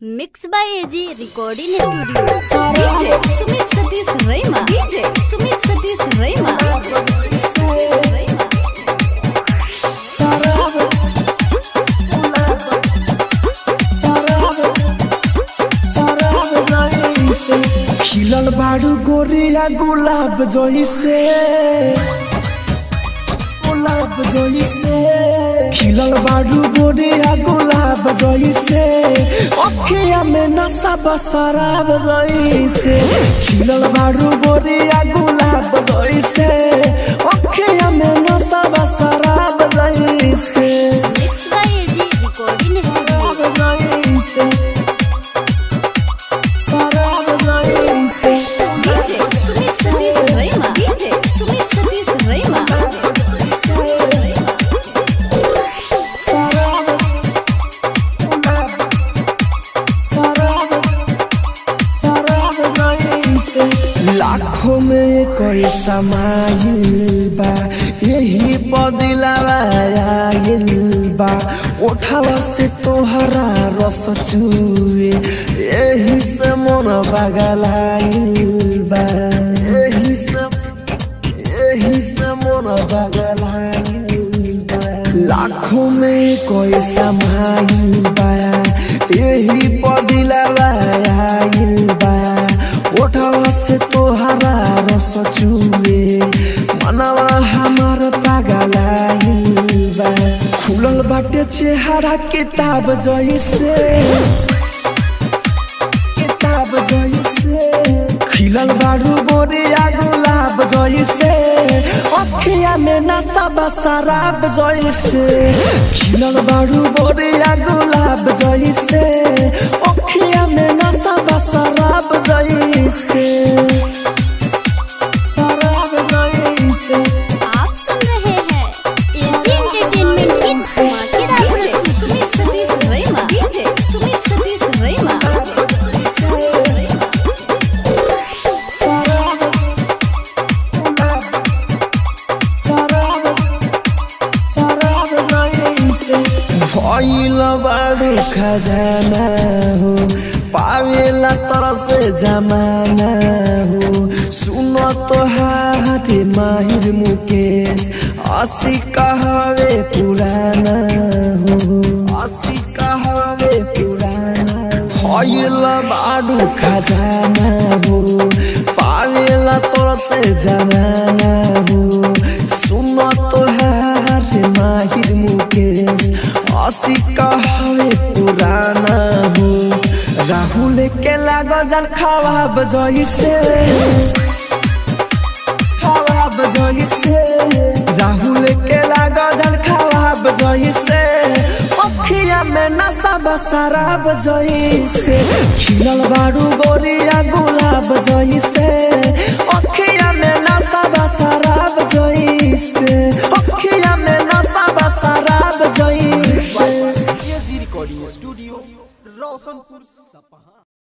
Mix by AG recording studio. Sumit Satish Raima, Sumit Satish Raima. खिलल बाड़ू गोरिया गुलाब जइसे, गुलाब जइसे खिलल बाड़ू गोरिया गुलाब जइसे, अखिया में नशा बशराब जइसे। खिलल बाड़ू गोरिया गुलाब जइसे, अखिया में नशा बशराब जइसे। Mix by AG recording studio. Sumit Satish Raima, Sumit Satish Raima. लाखों में कोई समाइल बा, यही पदिलावा आइल बा। उठावा से तोहरा रस चुए, यही से मन बगलाइल बा, यही से मन बगलाइल बा। लाखों में कोई समाइल बा, यही पदिलावा आइल बा। उठावा से तोहरा रस चुए, मनवा हमार पागलाइल बा। खुलल बाटे चेहरा किताब जइसे, किताब जइसे। खिलल बाड़ू गोरिया गुलाब जइसे, अखिया में नशा बशराब जइसे। खिलल बाड़ू गोरिया गुलाब जइसे, अखिया में नशा बशराब जइसे, शराब जइसे। आप सुन रहे हैं एजी एंटरटेनमेंट की धमाकेदार प्रस्तुति। सुमित सतीश रैमा, सुमित सतीश रैमा। भइल बाड़ू खजाना हो, पावेला तरस जमाना हो। सुन तोहार माहिर मुकेश, असी कहवे पुराना हो, असी कहवे पुराना। भइल बाड़ू खजाना हो, पावेला तरस जमाना हो। सुन तोहार माहिर मुकेश, असी कहवे पुराना हो। राहुल के लागो जल खवाब जइसे, खवाब जइसे। राहुल के लागो जल खवाब जइसे, अखिया में नशा बशराब जइसे। खिलल बाड़ू गोरिया गुलाब जइसे, अखिया में नशा बशराब जइसे, अखिया में नशा बशराब जइसे। एजी रिकॉर्डिंग स्टूडियो रोशनपुर सपहा।